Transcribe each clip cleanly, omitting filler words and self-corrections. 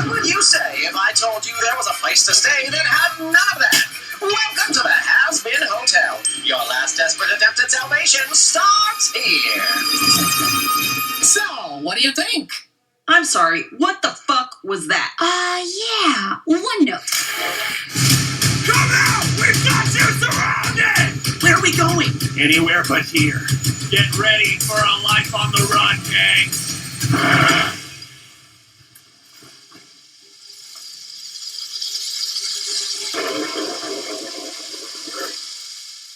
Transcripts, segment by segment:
would you say if I told you there was a place to stay that had none of that? Welcome to the Hazbin Hotel. Your last desperate attempt at salvation starts here. So, what do you think? I'm sorry, what the fuck was that? Yeah, one note. Come out! We've got you surrounded! Where are we going? Anywhere but here. Get ready for a life on the run, gang.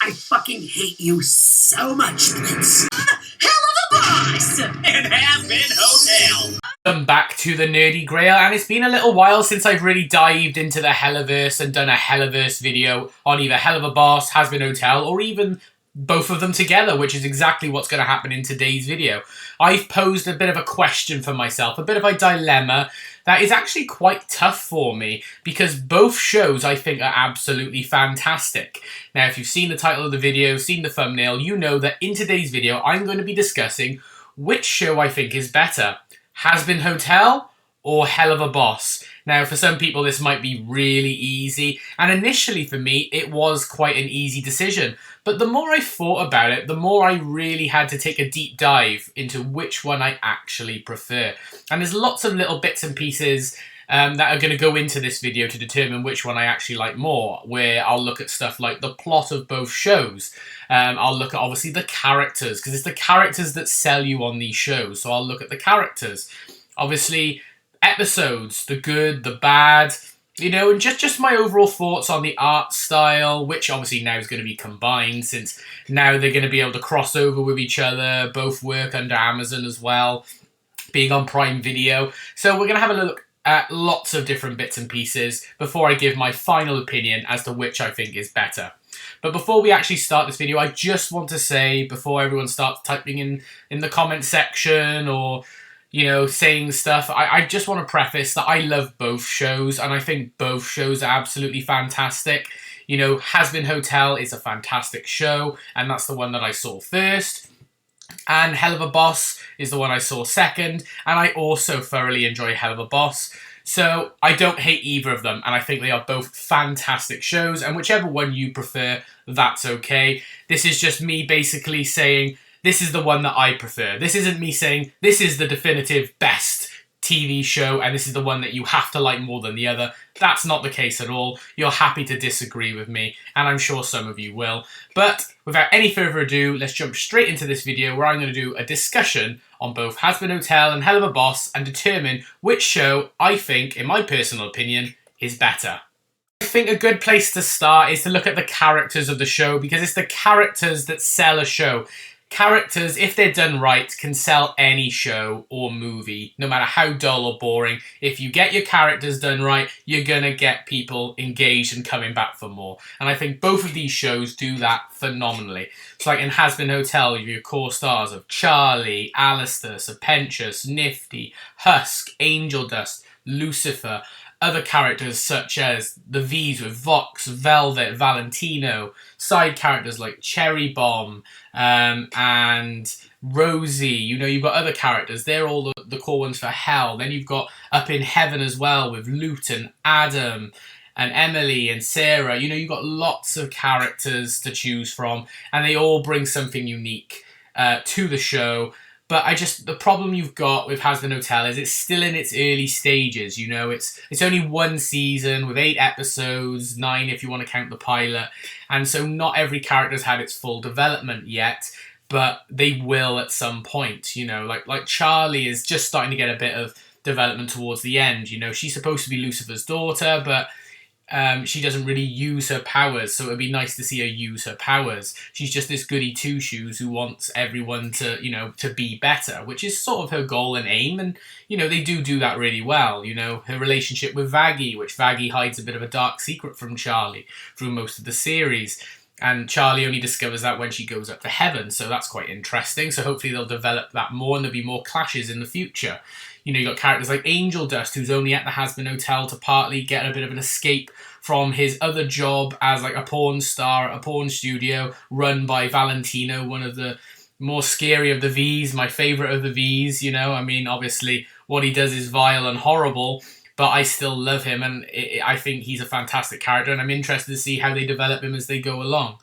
I fucking hate you so much, Prince. Helluva Boss! It has been Hotel. Welcome back to the Nerdy Grail, and it's been a little while since I've really dived into the Helluverse and done a Helluverse video on either Helluva Boss, Hazbin Hotel, or even both of them together, which is exactly what's going to happen in today's video. I've posed a bit of a question for myself, a bit of a dilemma that is actually quite tough for me, because both shows I think are absolutely fantastic. Now, if you've seen the title of the video, seen the thumbnail, you know that in today's video I'm going to be discussing which show I think is better, Hazbin Hotel or Helluva Boss. Now, for some people this might be really easy, and initially for me it was quite an easy decision. But the more I thought about it, the more I really had to take a deep dive into which one I actually prefer. And there's lots of little bits and pieces that are going to go into this video to determine which one I actually like more, where I'll look at stuff like the plot of both shows. I'll look at obviously the characters, because it's the characters that sell you on these shows, so I'll look at the characters. Obviously, episodes, the good, the bad, you know, and just my overall thoughts on the art style, which obviously now is going to be combined, since now they're going to be able to cross over with each other, both work under Amazon as well, being on Prime Video. So we're going to have a look at lots of different bits and pieces before I give my final opinion as to which I think is better. But before we actually start this video, I just want to say, before everyone starts typing in the comment section or, you know, saying stuff, I just want to preface that I love both shows, and I think both shows are absolutely fantastic. You know, Hazbin Hotel is a fantastic show, and that's the one that I saw first. And Helluva Boss is the one I saw second, and I also thoroughly enjoy Helluva Boss. So I don't hate either of them, and I think they are both fantastic shows, and whichever one you prefer, that's okay. This is just me basically saying, this is the one that I prefer. This isn't me saying, this is the definitive best TV show, and this is the one that you have to like more than the other. That's not the case at all. You're happy to disagree with me, and I'm sure some of you will. But without any further ado, let's jump straight into this video where I'm going to do a discussion on both Hazbin Hotel and Helluva Boss and determine which show I think, in my personal opinion, is better. I think a good place to start is to look at the characters of the show, because it's the characters that sell a show. Characters, if they're done right, can sell any show or movie, no matter how dull or boring. If you get your characters done right, you're gonna get people engaged and coming back for more. And I think both of these shows do that phenomenally. So like in Hazbin Hotel, you have your core stars of Charlie, Alistair, Serpentius, Nifty, Husk, Angel Dust, Lucifer, other characters such as the V's with Vox, Velvet, Valentino, side characters like Cherry Bomb, and Rosie. You know, you've got other characters. They're all the core ones for Hell. Then you've got Up in Heaven as well with Luton, Adam, and Emily and Sarah. You know, you've got lots of characters to choose from, and they all bring something unique to the show. But the problem you've got with Hazbin Hotel is it's still in its early stages, you know, it's only one season with 8 episodes, 9 if you want to count the pilot, and so not every character's had its full development yet, but they will at some point, you know, like Charlie is just starting to get a bit of development towards the end, you know, she's supposed to be Lucifer's daughter, but she doesn't really use her powers, so it would be nice to see her use her powers. She's just this goody two-shoes who wants everyone to, you know, to be better, which is sort of her goal and aim, and, you know, they do that really well. You know, her relationship with Vaggie, which Vaggie hides a bit of a dark secret from Charlie through most of the series, and Charlie only discovers that when she goes up to heaven, so that's quite interesting. So hopefully they'll develop that more and there'll be more clashes in the future. You know, you got characters like Angel Dust, who's only at the Hazbin Hotel to partly get a bit of an escape from his other job as like a porn star at a porn studio run by Valentino, one of the more scary of the V's, my favourite of the V's, you know. I mean, obviously what he does is vile and horrible, but I still love him, and I think he's a fantastic character, and I'm interested to see how they develop him as they go along.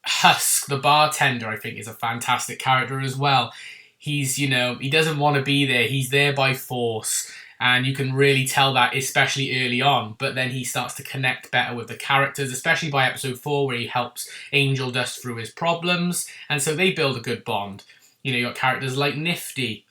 Husk, the bartender, I think is a fantastic character as well. He's, you know, he doesn't want to be there. He's there by force. And you can really tell that, especially early on. But then he starts to connect better with the characters, especially by episode 4, where he helps Angel Dust through his problems. And so they build a good bond. You know, you got characters like Nifty,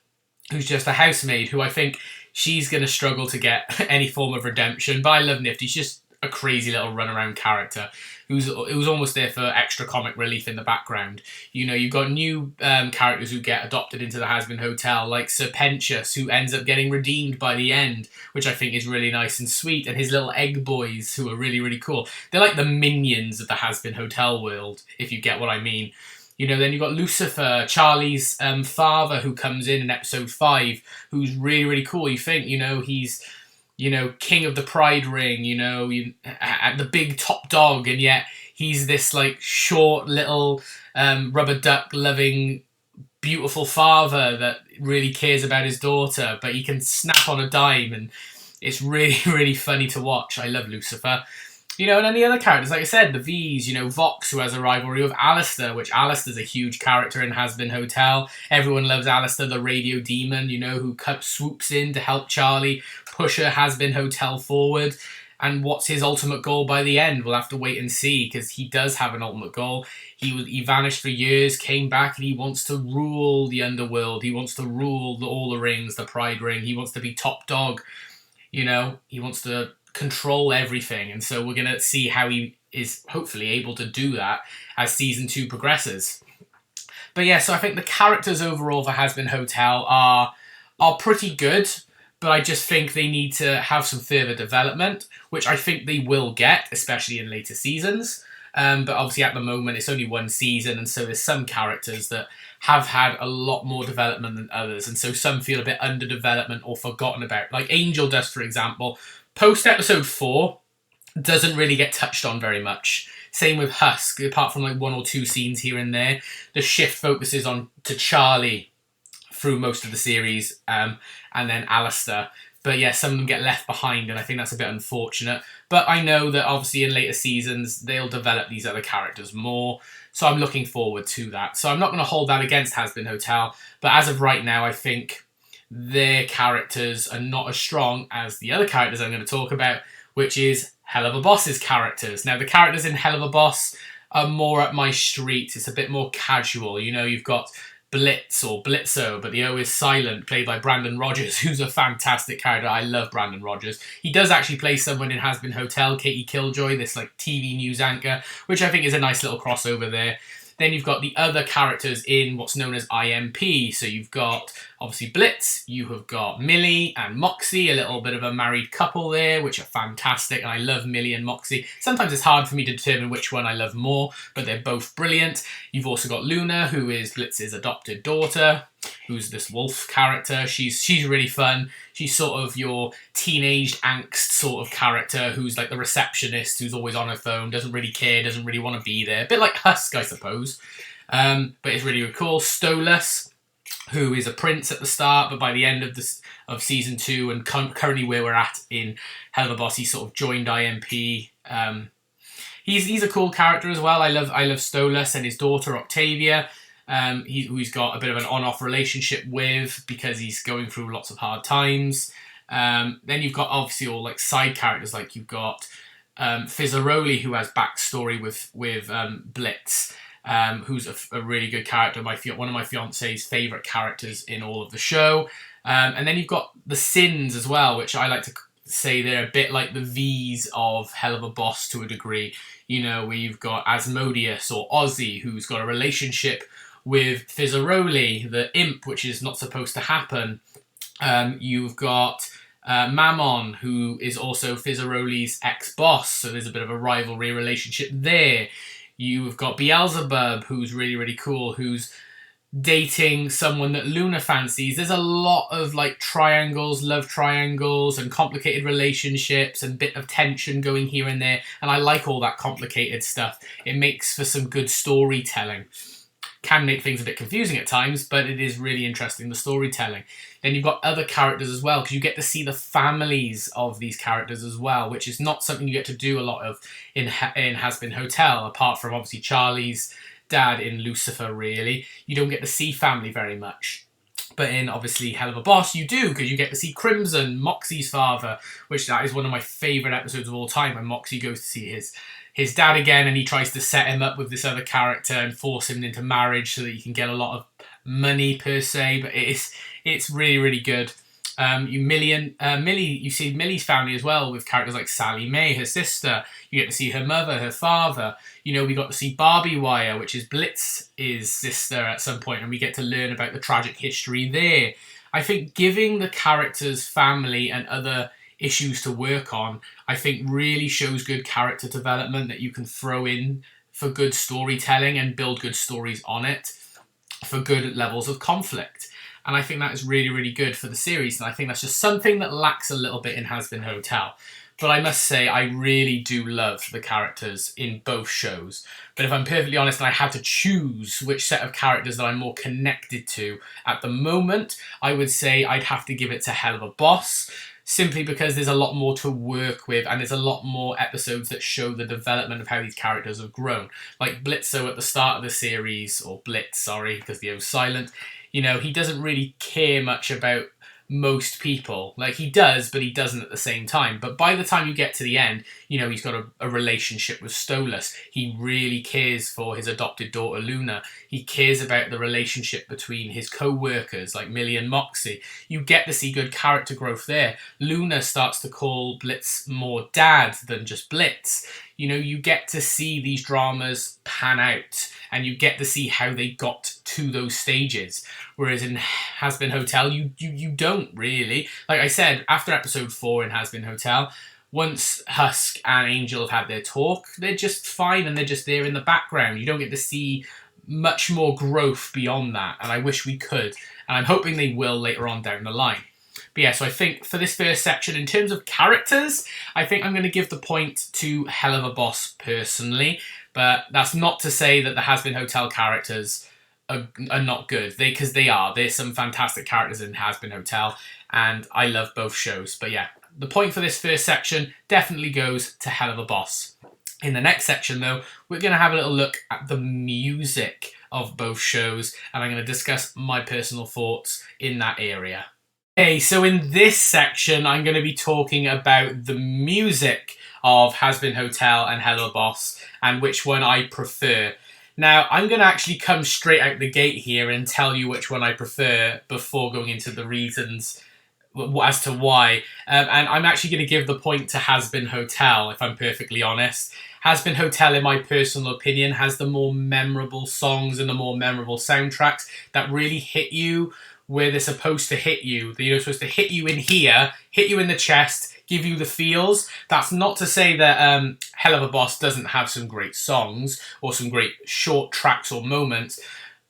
who's just a housemaid, who I think she's going to struggle to get any form of redemption. But I love Nifty. She's just a crazy little runaround character who's almost there for extra comic relief in the background. You know, you've got new characters who get adopted into the Hazbin Hotel, like Serpentius, who ends up getting redeemed by the end, which I think is really nice and sweet, and his little egg boys, who are really, really cool. They're like the minions of the Hazbin Hotel world, if you get what I mean. You know, then you've got Lucifer, Charlie's father, who comes in episode 5, who's really, really cool. You think, you know, he's, you know, king of the Pride Ring, you know, the big top dog, and yet he's this, like, short little rubber duck loving, beautiful father that really cares about his daughter, but he can snap on a dime, and it's really, really funny to watch. I love Lucifer. You know, and then the other characters, like I said, the V's, you know, Vox, who has a rivalry with Alistair, which Alistair's a huge character in Hazbin Hotel. Everyone loves Alistair, the radio demon, you know, who swoops in to help Charlie push her Hazbin Hotel forward. And what's his ultimate goal by the end? We'll have to wait and see, because he does have an ultimate goal. He vanished for years, came back, and he wants to rule the underworld. He wants to rule all the rings, the Pride Ring. He wants to be top dog. You know, he wants to control everything, and so we're going to see how he is hopefully able to do that as season 2 progresses. But yeah, so I think the characters overall for Hazbin Hotel are pretty good, but I just think they need to have some further development, which I think they will get, especially in later seasons. But obviously at the moment it's only one season, and so there's some characters that have had a lot more development than others, and so some feel a bit underdevelopment or forgotten about. Like Angel Dust, for example, post episode 4 doesn't really get touched on very much. Same with Husk, apart from like 1 or 2 scenes here and there. The shift focuses on to Charlie through most of the series, and then Alistair. But yeah, some of them get left behind, and I think that's a bit unfortunate. But I know that obviously in later seasons, they'll develop these other characters more. So I'm looking forward to that. So I'm not going to hold that against Hazbin Hotel. But as of right now, I think their characters are not as strong as the other characters I'm going to talk about, which is Helluva Boss's characters. Now, the characters in Helluva Boss are more up my street. It's a bit more casual. You know, you've got Blitz or Blitzo, but the O is silent, played by Brandon Rogers, who's a fantastic character. I love Brandon Rogers. He does actually play someone in Hazbin Hotel, Katie Killjoy, this like TV news anchor, which I think is a nice little crossover there. Then you've got the other characters in what's known as IMP. So you've got, obviously, Blitz. You have got Millie and Moxie, a little bit of a married couple there, which are fantastic. And I love Millie and Moxie. Sometimes it's hard for me to determine which one I love more, but they're both brilliant. You've also got Luna, who is Blitz's adopted daughter, who's this wolf character. She's really fun. She's sort of your teenage angst sort of character who's like the receptionist who's always on her phone, doesn't really care, doesn't really want to be there. A bit like Husk, I suppose. But it's really, really cool. Stolas, who is a prince at the start, but by the end of season 2 and currently where we're at in Helluva Boss, he sort of joined IMP. He's a cool character as well. I love Stolas and his daughter Octavia. Who he's got a bit of an on-off relationship with because he's going through lots of hard times. Then you've got obviously all like side characters, like you've got Fizzaroli, who has backstory with Blitz, who's a really good character. One of my fiance's favourite characters in all of the show. And then you've got the Sins as well, which I like to say they're a bit like the V's of Helluva Boss to a degree. You know, where you've got Asmodeus or Ozzy, who's got a relationship with Fizzaroli, the imp, which is not supposed to happen. You've got Mammon, who is also Fizzaroli's ex-boss, so there's a bit of a rivalry relationship there. You've got Beelzebub, who's really, really cool, who's dating someone that Luna fancies. There's a lot of like triangles, love triangles, and complicated relationships, and bit of tension going here and there, and I like all that complicated stuff. It makes for some good storytelling. can make things a bit confusing at times, but it is really interesting, the storytelling. Then you've got other characters as well, because you get to see the families of these characters as well, which is not something you get to do a lot of in Hazbin Hotel, apart from obviously Charlie's dad in Lucifer, really. You don't get to see family very much. But in, obviously, Helluva Boss, you do, because you get to see Crimson, Moxie's father, which that is one of my favourite episodes of all time, when Moxie goes to see his dad again, and he tries to set him up with this other character and force him into marriage so that he can get a lot of money, per se. But it's really, really good. You see Millie's family as well, with characters like Sally Mae, her sister. You get to see her mother, her father. You know, we got to see Barbie Wire, which is Blitz's sister at some point, and we get to learn about the tragic history there. I think giving the characters family and other issues to work on, I think really shows good character development that you can throw in for good storytelling and build good stories on it for good levels of conflict. And I think that is really, really good for the series. And I think that's just something that lacks a little bit in Hazbin Hotel. But I must say, I really do love the characters in both shows. But if I'm perfectly honest, and I had to choose which set of characters that I'm more connected to at the moment, I would say I'd have to give it to Helluva Boss, simply because there's a lot more to work with, and there's a lot more episodes that show the development of how these characters have grown. Like Blitzo at the start of the series, or Blitz, sorry, because the O's silent, you know, he doesn't really care much about most people. Like, he does, but he doesn't at the same time. But by the time you get to the end, you know, he's got a relationship with Stolas. He really cares for his adopted daughter, Luna. He cares about the relationship between his co-workers, like Millie and Moxie. You get to see good character growth there. Luna starts to call Blitz more dad than just Blitz. You know, you get to see these dramas pan out, and you get to see how they got to those stages. Whereas in Hazbin Hotel, you don't really. Like I said, after episode 4 in Hazbin Hotel, once Husk and Angel have had their talk, they're just fine, and they're just there in the background. You don't get to see much more growth beyond that, and I wish we could. And I'm hoping they will later on down the line. But yeah, so I think for this first section, in terms of characters, I think I'm going to give the point to Helluva Boss personally. But that's not to say that the Hazbin Hotel characters are not good. Because they are. There's some fantastic characters in Hazbin Hotel, and I love both shows. But yeah, the point for this first section definitely goes to Helluva Boss. In the next section, though, we're going to have a little look at the music of both shows, and I'm going to discuss my personal thoughts in that area. Okay, so in this section, I'm going to be talking about the music of Hazbin Hotel and Helluva Boss, and which one I prefer. Now, I'm going to actually come straight out the gate here and tell you which one I prefer before going into the reasons as to why. And I'm actually going to give the point to Hazbin Hotel, if I'm perfectly honest. Hazbin Hotel, in my personal opinion, has the more memorable songs and the more memorable soundtracks that really hit you where they're supposed to hit you. They're supposed to hit you in here, hit you in the chest, give you the feels. That's not to say that Helluva Boss doesn't have some great songs or some great short tracks or moments,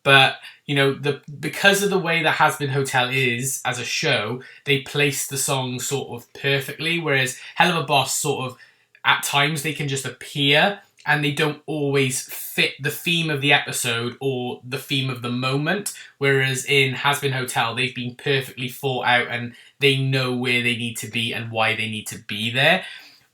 but you know, because of the way that Hazbin Hotel is as a show, they place the songs sort of perfectly, whereas Helluva Boss sort of, at times, they can just appear and they don't always fit the theme of the episode or the theme of the moment. Whereas in Hazbin Hotel, they've been perfectly thought out and they know where they need to be and why they need to be there.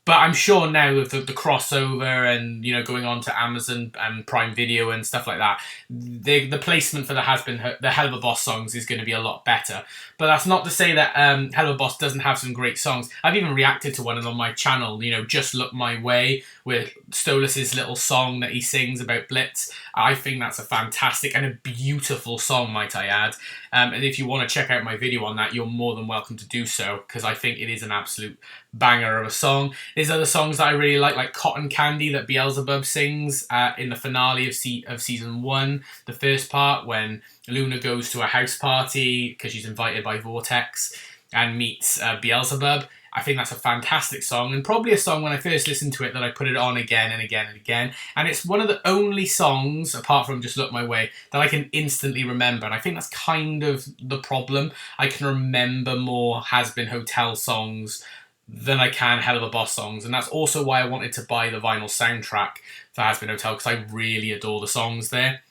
But I'm sure now with the crossover and, you know, going on to Amazon and Prime Video and stuff like that, the placement for the Helluva Boss songs is going to be a lot better. But that's not to say that Helluva Boss doesn't have some great songs. I've even reacted to one of them on my channel, you know, Just Look My Way, with Stolas' little song that he sings about Blitz. I think that's a fantastic and a beautiful song, might I add. And if you want to check out my video on that, you're more than welcome to do so, because I think it is an absolute banger of a song. There's other songs that I really like Cotton Candy that Beelzebub sings in the finale of season 1, the first part, when Luna goes to a house party because she's invited by Vortex and meets Beelzebub. I think that's a fantastic song, and probably a song when I first listened to it that I put it on again and again and again. And it's one of the only songs, apart from Just Look My Way, that I can instantly remember. And I think that's kind of the problem. I can remember more Hazbin Hotel songs than I can Helluva Boss songs. And that's also why I wanted to buy the vinyl soundtrack for Hazbin Hotel, because I really adore the songs there.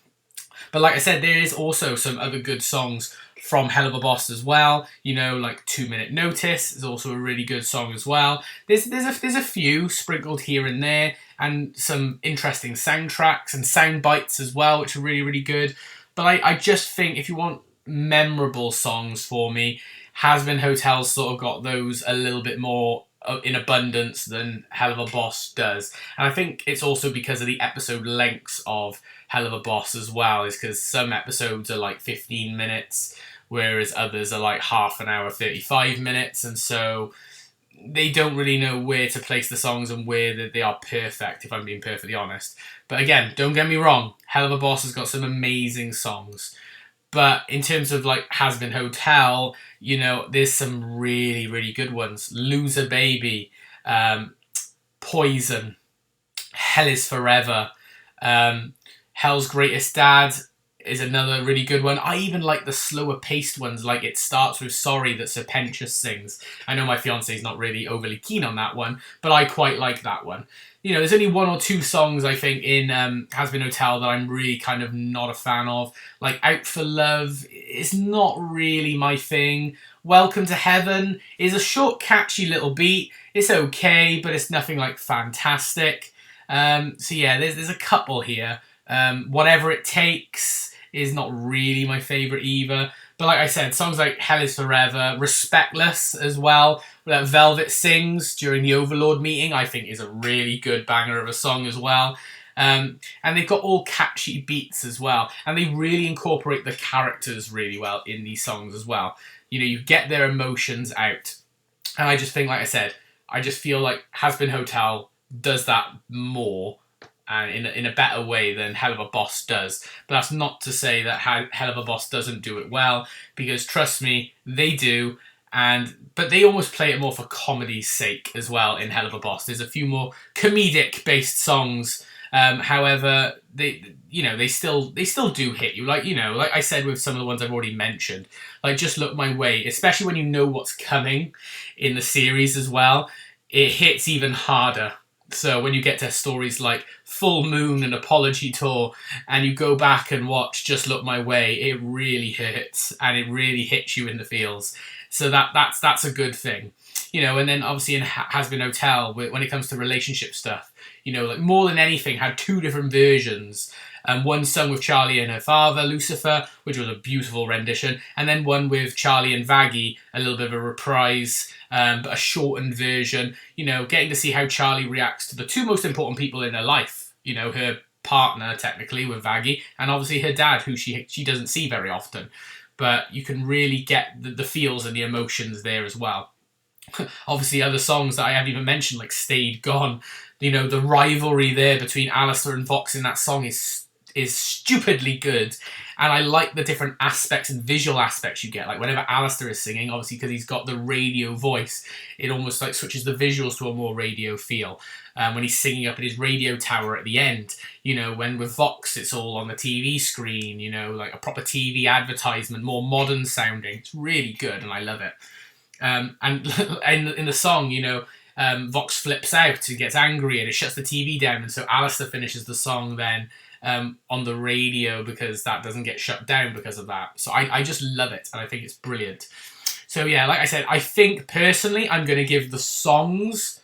But like I said, there is also some other good songs from Helluva Boss as well. You know, like 2 Minute Notice is also a really good song as well. There's a few sprinkled here and there, and some interesting soundtracks and sound bites as well, which are really, really good. But I just think if you want memorable songs for me, Hazbin Hotel's sort of got those a little bit more in abundance than Helluva Boss does. And I think it's also because of the episode lengths of Helluva Boss as well, is because some episodes are like 15 minutes, whereas others are like half an hour, 35 minutes, and so they don't really know where to place the songs and where they are perfect, if I'm being perfectly honest. But again, don't get me wrong, Helluva Boss has got some amazing songs. But in terms of like Hazbin Hotel, you know, there's some really, really good ones. Loser Baby, Poison, Hell is Forever, Hell's Greatest Dad is another really good one. I even like the slower paced ones, like It Starts With Sorry that Serpentious sings. I know my fiance's not really overly keen on that one, but I quite like that one. You know, there's only one or two songs, I think, in Hazbin Hotel that I'm really kind of not a fan of. Like Out for Love is not really my thing. Welcome to Heaven is a short, catchy little beat. It's okay, but it's nothing like fantastic. So yeah, there's a couple here. Whatever It Takes is not really my favourite either. But like I said, songs like Hell is Forever, Respectless as well, that Velvet sings during the Overlord meeting, I think is a really good banger of a song as well. And they've got all catchy beats as well. And they really incorporate the characters really well in these songs as well. You know, you get their emotions out. And I just think, like I said, I just feel like Hazbin Hotel does that more and in a better way than Helluva Boss does. But that's not to say that Helluva Boss doesn't do it well, because trust me, they do. But they almost play it more for comedy's sake as well in Helluva Boss. There's a few more comedic based songs. However, they still do hit you. Like I said with some of the ones I've already mentioned. Like Just Look My Way, especially when you know what's coming in the series as well, it hits even harder. So when you get to stories like Full Moon and Apology Tour, and you go back and watch Just Look My Way, it really hurts and it really hits you in the feels. So that's a good thing, you know. And then obviously in Hazbin Hotel, when it comes to relationship stuff, you know, like More Than Anything had two different versions. One sung with Charlie and her father, Lucifer, which was a beautiful rendition, and then one with Charlie and Vaggie, a little bit of a reprise, but a shortened version, you know, getting to see how Charlie reacts to the two most important people in her life, you know, her partner, technically, with Vaggie, and obviously her dad, who she doesn't see very often. But you can really get the feels and the emotions there as well. Obviously, other songs that I haven't even mentioned, like Stayed Gone, you know, the rivalry there between Alistair and Vox in that song is stupidly good, and I like the different aspects and visual aspects you get. Like whenever Alistair is singing, obviously because he's got the radio voice, it almost like switches the visuals to a more radio feel. When he's singing up at his radio tower at the end, you know, when with Vox it's all on the TV screen, you know, like a proper TV advertisement, more modern sounding. It's really good and I love it. And in the song, you know, Vox flips out, he gets angry and it shuts the TV down, and so Alistair finishes the song then on the radio because that doesn't get shut down because of that. So I just love it and I think it's brilliant. So yeah, like I said, I think personally I'm going to give the songs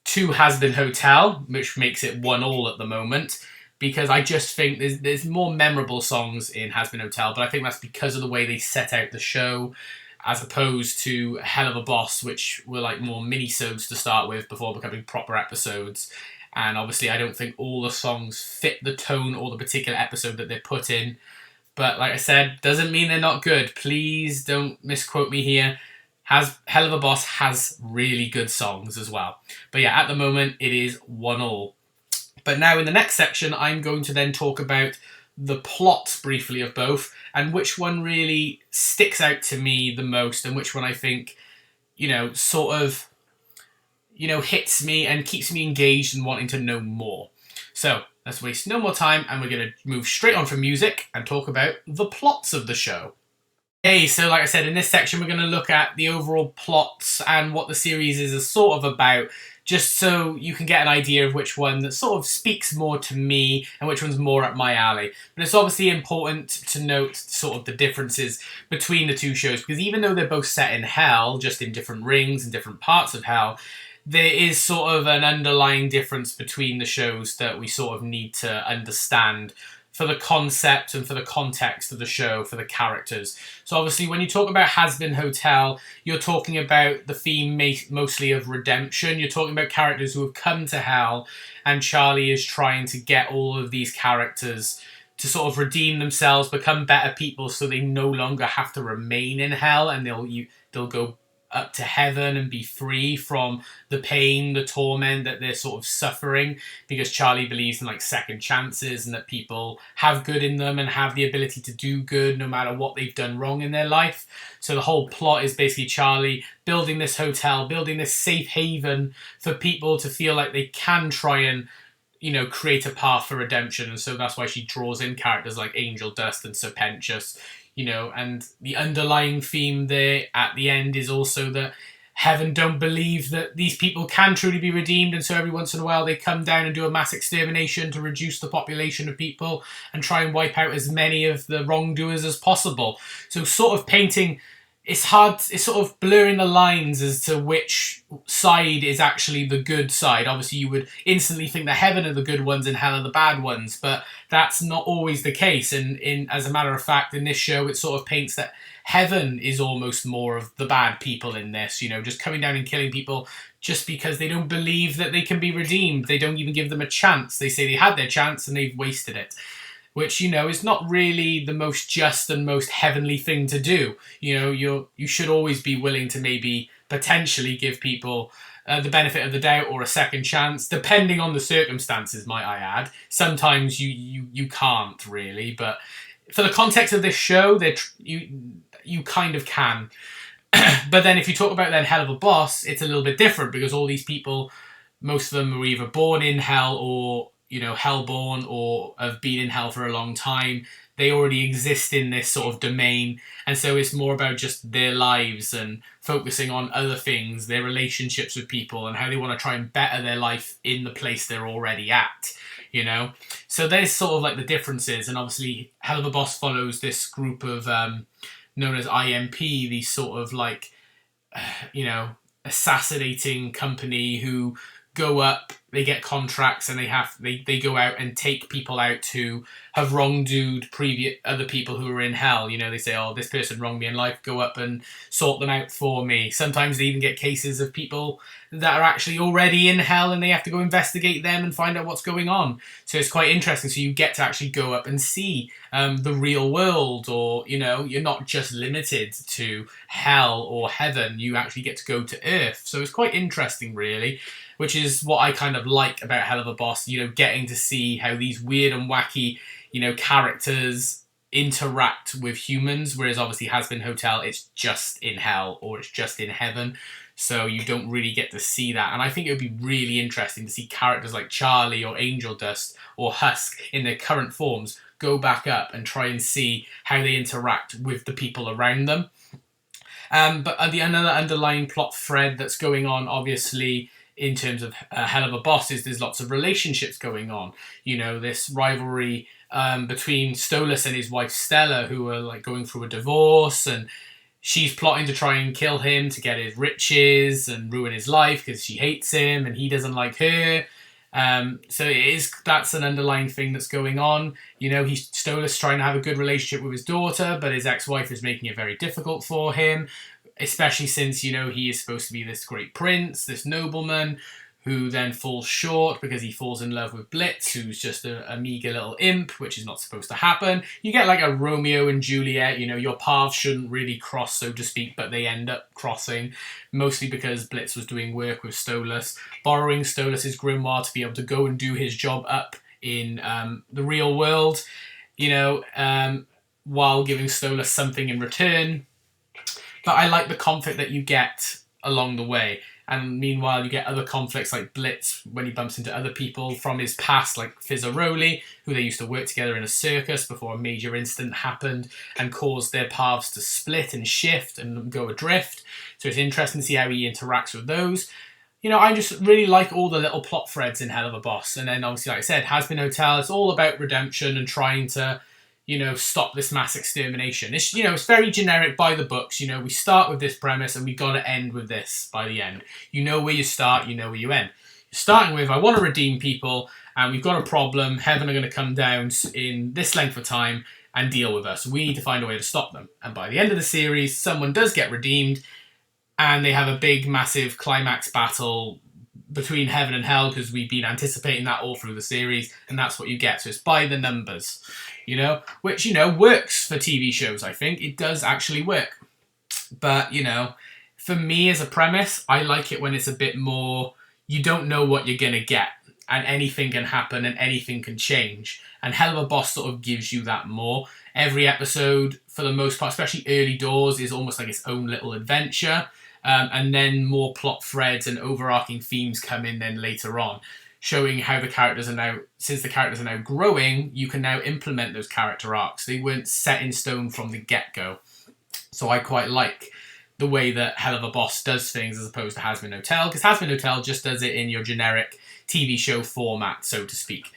to Hazbin Hotel, which makes it 1-1 at the moment, because I just think there's more memorable songs in Hazbin Hotel, but I think that's because of the way they set out the show, as opposed to Helluva Boss, which were like more mini-sodes to start with before becoming proper episodes. And obviously I don't think all the songs fit the tone or the particular episode that they're put in. But like I said, doesn't mean they're not good. Please don't misquote me here. Helluva Boss has really good songs as well. But yeah, at the moment it is 1-1. But now in the next section, I'm going to then talk about the plots briefly of both, and which one really sticks out to me the most, and which one I think, you know, sort of, you know, hits me and keeps me engaged and wanting to know more. So let's waste no more time, and we're going to move straight on from music and talk about the plots of the show. Hey, so like I said, in this section, we're going to look at the overall plots and what the series is sort of about, just so you can get an idea of which one that sort of speaks more to me and which one's more up my alley. But it's obviously important to note sort of the differences between the two shows, because even though they're both set in hell, just in different rings and different parts of hell, there is sort of an underlying difference between the shows that we sort of need to understand for the concept and for the context of the show, for the characters. So obviously when you talk about Hazbin Hotel, you're talking about the theme mostly of redemption. You're talking about characters who have come to hell, and Charlie is trying to get all of these characters to sort of redeem themselves, become better people, so they no longer have to remain in hell, and they'll go up to heaven and be free from the pain, the torment that they're sort of suffering, because Charlie believes in like second chances and that people have good in them and have the ability to do good no matter what they've done wrong in their life. So the whole plot is basically Charlie building this hotel, building this safe haven for people to feel like they can try and, you know, create a path for redemption. And so that's why she draws in characters like Angel Dust and Serpentius, you know, and the underlying theme there at the end is also that heaven don't believe that these people can truly be redeemed, and so every once in a while they come down and do a mass extermination to reduce the population of people and try and wipe out as many of the wrongdoers as possible. So sort of painting, it's sort of blurring the lines as to which side is actually the good side. Obviously, you would instantly think that heaven are the good ones and hell are the bad ones, but that's not always the case. And as a matter of fact, in this show, it sort of paints that heaven is almost more of the bad people in this, you know, just coming down and killing people just because they don't believe that they can be redeemed. They don't even give them a chance. They say they had their chance and they've wasted it, which, you know, is not really the most just and most heavenly thing to do. You know, you should always be willing to maybe potentially give people the benefit of the doubt or a second chance, depending on the circumstances, might I add. Sometimes you can't really, but for the context of this show, you kind of can. But then if you talk about then Helluva Boss, it's a little bit different, because all these people, most of them were either born in hell or, you know, hellborn, or have been in hell for a long time. They already exist in this sort of domain, and so it's more about just their lives and focusing on other things, their relationships with people, and how they want to try and better their life in the place they're already at, you know? So there's sort of like the differences, and obviously Helluva Boss follows this group of known as IMP, these sort of like, you know, assassinating company who go up, they get contracts, and they go out and take people out who have wrongdoed other people who are in hell. You know, they say, oh, this person wronged me in life, go up and sort them out for me. Sometimes they even get cases of people that are actually already in hell, and they have to go investigate them and find out what's going on. So it's quite interesting. So you get to actually go up and see the real world, or, you know, you're not just limited to hell or heaven. You actually get to go to earth. So it's quite interesting, really, which is what I kind of like about Helluva Boss, you know, getting to see how these weird and wacky, you know, characters interact with humans, whereas obviously Hazbin Hotel, it's just in hell or it's just in heaven, so you don't really get to see that. And I think it would be really interesting to see characters like Charlie or Angel Dust or Husk in their current forms go back up and try and see how they interact with the people around them. But the another underlying plot thread that's going on, obviously, in terms of Helluva Boss, is there's lots of relationships going on. You know, this rivalry between Stolas and his wife Stella, who are like going through a divorce, and she's plotting to try and kill him to get his riches and ruin his life because she hates him and he doesn't like her. So that's an underlying thing that's going on. You know, Stolas trying to have a good relationship with his daughter, but his ex-wife is making it very difficult for him, especially since, you know, he is supposed to be this great prince, this nobleman, who then falls short because he falls in love with Blitz, who's just a meager little imp, which is not supposed to happen. You get like a Romeo and Juliet, you know, your paths shouldn't really cross, so to speak, but they end up crossing, mostly because Blitz was doing work with Stolas, borrowing Stolas' grimoire to be able to go and do his job up in the real world, you know, while giving Stolas something in return. But I like the conflict that you get along the way. And meanwhile, you get other conflicts like Blitz when he bumps into other people from his past, like Fizzaroli, who they used to work together in a circus before a major incident happened and caused their paths to split and shift and go adrift. So it's interesting to see how he interacts with those. You know, I just really like all the little plot threads in Helluva Boss. And then obviously, like I said, Hazbin Hotel, it's all about redemption and trying to, you know, stop this mass extermination. It's, you know, it's very generic by the books. You know, we start with this premise and we got to end with this by the end. You know where you start, you know where you end. You're starting with, I want to redeem people and we've got a problem. Heaven are going to come down in this length of time and deal with us. We need to find a way to stop them. And by the end of the series, someone does get redeemed and they have a big, massive climax battle between heaven and hell, because we've been anticipating that all through the series, and that's what you get. So it's by the numbers, you know, which, you know, works for TV shows, I think. It does actually work. But, you know, for me as a premise, I like it when it's a bit more, you don't know what you're going to get, and anything can happen and anything can change. And Helluva Boss sort of gives you that more. Every episode, for the most part, especially early doors, is almost like its own little adventure. And then more plot threads and overarching themes come in then later on, showing how the characters are now, since the characters are now growing, you can now implement those character arcs. They weren't set in stone from the get-go. So I quite like the way that Helluva Boss does things as opposed to Hazbin Hotel, because Hazbin Hotel just does it in your generic TV show format, so to speak.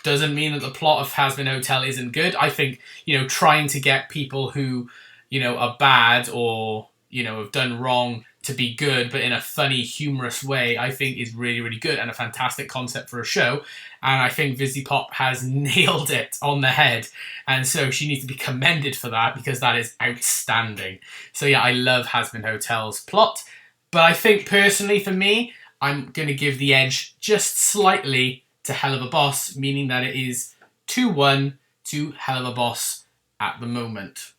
Doesn't mean that the plot of Hazbin Hotel isn't good. I think, you know, trying to get people who, you know, are bad or, you know, have done wrong to be good, but in a funny, humorous way, I think is really, really good and a fantastic concept for a show. And I think Vizzy Pop has nailed it on the head. And so she needs to be commended for that, because that is outstanding. So yeah, I love Hazbin Hotel's plot. But I think personally for me, I'm going to give the edge just slightly to Helluva Boss, meaning that it is 2-1 to Helluva Boss at the moment.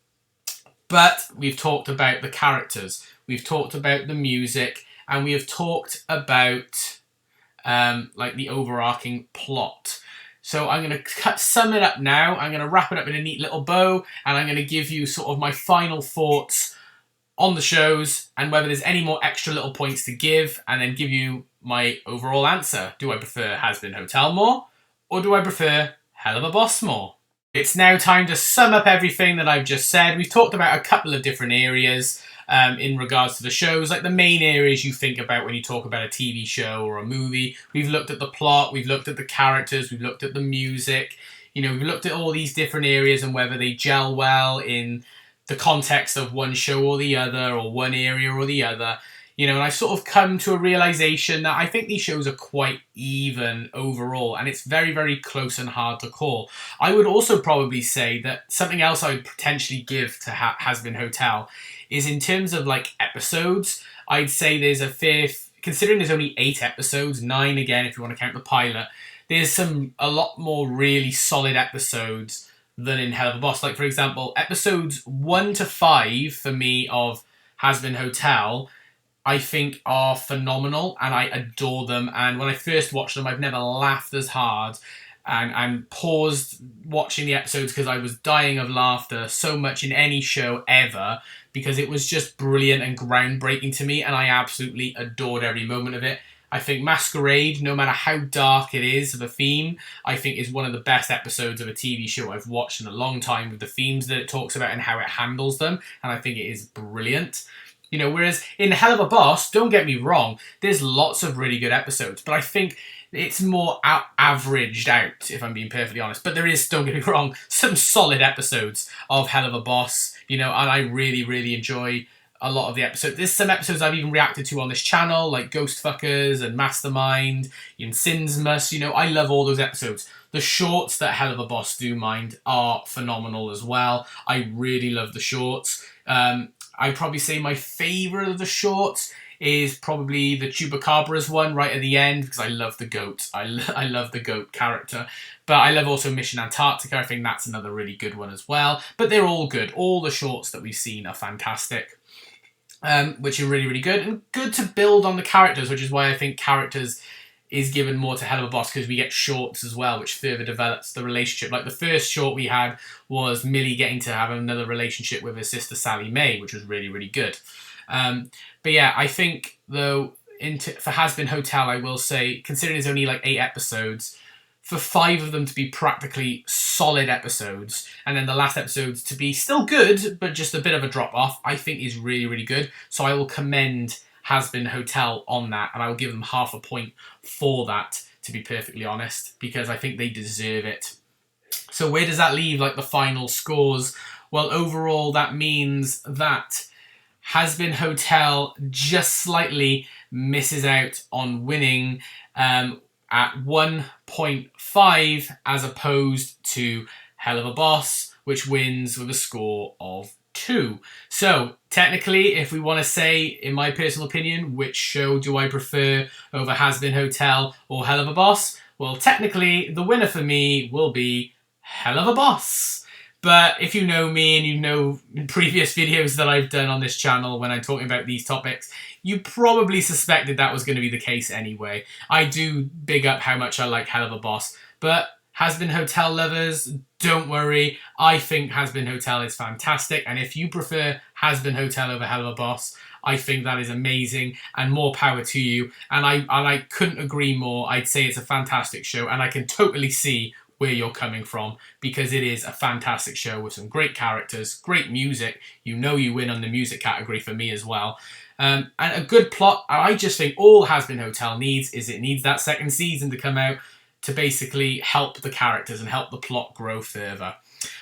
But we've talked about the characters, we've talked about the music, and we have talked about like the overarching plot. So I'm going to sum it up now. I'm going to wrap it up in a neat little bow, and I'm going to give you sort of my final thoughts on the shows and whether there's any more extra little points to give, and then give you my overall answer. Do I prefer Hazbin Hotel more, or do I prefer Helluva Boss more? It's now time to sum up everything that I've just said. We've talked about a couple of different areas in regards to the shows, like the main areas you think about when you talk about a TV show or a movie. We've looked at the plot, we've looked at the characters, we've looked at the music. You know, we've looked at all these different areas and whether they gel well in the context of one show or the other, or one area or the other. You know, and I've sort of come to a realization that I think these shows are quite even overall, and it's very, very close and hard to call. I would also probably say that something else I would potentially give to Hazbin Hotel is in terms of like episodes. I'd say there's a fair, considering there's only 8 episodes, 9 again if you want to count the pilot, there's a lot more really solid episodes than in Helluva Boss. Like for example, episodes 1 to 5 for me of Hazbin Hotel, I think are phenomenal and I adore them. And when I first watched them, I've never laughed as hard and paused watching the episodes because I was dying of laughter so much in any show ever, because it was just brilliant and groundbreaking to me, and I absolutely adored every moment of it. I think Masquerade, no matter how dark it is of a theme, I think is one of the best episodes of a TV show I've watched in a long time, with the themes that it talks about and how it handles them, and I think it is brilliant. You know, whereas in Helluva Boss, don't get me wrong, there's lots of really good episodes, but I think it's more averaged out, if I'm being perfectly honest. But there is, don't get me wrong, some solid episodes of Helluva Boss, you know, and I really, really enjoy a lot of the episodes. There's some episodes I've even reacted to on this channel, like Ghost Fuckers and Mastermind and Sinsmus, you know, I love all those episodes. The shorts that Helluva Boss do mind are phenomenal as well. I really love the shorts. I'd probably say my favourite of the shorts is probably the Chupacabras one right at the end, because I love the goat. I love the goat character. But I love also Mission Antarctica. I think that's another really good one as well. But they're all good. All the shorts that we've seen are fantastic, which are really, really good. And good to build on the characters, which is why I think characters is given more to Helluva Boss, because we get shorts as well, which further develops the relationship. Like the first short we had was Millie getting to have another relationship with her sister Sally Mae, which was really, really good. But yeah, I think though for Hazbin Hotel, I will say, considering there's only like 8 episodes, for 5 of them to be practically solid episodes, and then the last episodes to be still good, but just a bit of a drop off, I think is really, really good. So I will commend Hazbin Hotel on that, and I will give them half a point for that, to be perfectly honest, because I think they deserve it. So where does that leave like the final scores? Well, overall, that means that Hazbin Hotel just slightly misses out on winning at 1.5 as opposed to Helluva Boss, which wins with a score of 2. So technically, if we want to say, in my personal opinion, which show do I prefer over Hazbin Hotel or Helluva Boss? Well, technically, the winner for me will be Helluva Boss. But if you know me and you know previous videos that I've done on this channel when I'm talking about these topics, you probably suspected that was going to be the case anyway. I do big up how much I like Helluva Boss, but Hazbin Hotel lovers, don't worry. I think Hazbin Hotel is fantastic, and if you prefer Hazbin Hotel over Helluva Boss, I think that is amazing, and more power to you. And I couldn't agree more. I'd say it's a fantastic show, and I can totally see where you're coming from, because it is a fantastic show with some great characters, great music. You know you win on the music category for me as well. And a good plot. I just think all Hazbin Hotel needs is it needs that second season to come out to basically help the characters and help the plot grow further.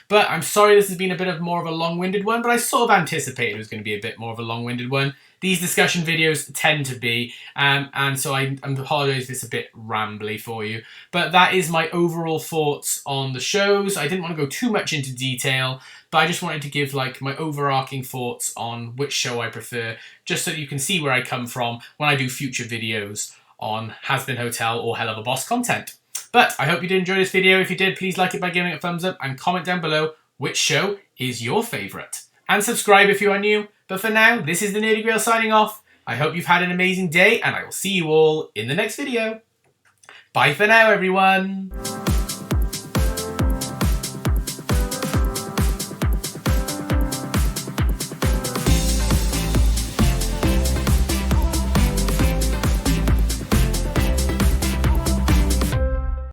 But I'm sorry this has been a bit of more of a long-winded one, but I sort of anticipated it was going to be a bit more of a long-winded one. These discussion videos tend to be, and so I apologise if it's a bit rambly for you. But that is my overall thoughts on the shows. I didn't want to go too much into detail, but I just wanted to give like my overarching thoughts on which show I prefer, just so that you can see where I come from when I do future videos on Hazbin Hotel or Helluva Boss content. But I hope you did enjoy this video. If you did, please like it by giving it a thumbs up and comment down below which show is your favourite. And subscribe if you are new. But for now, this is the Nerdy Grail signing off. I hope you've had an amazing day, and I will see you all in the next video. Bye for now, everyone.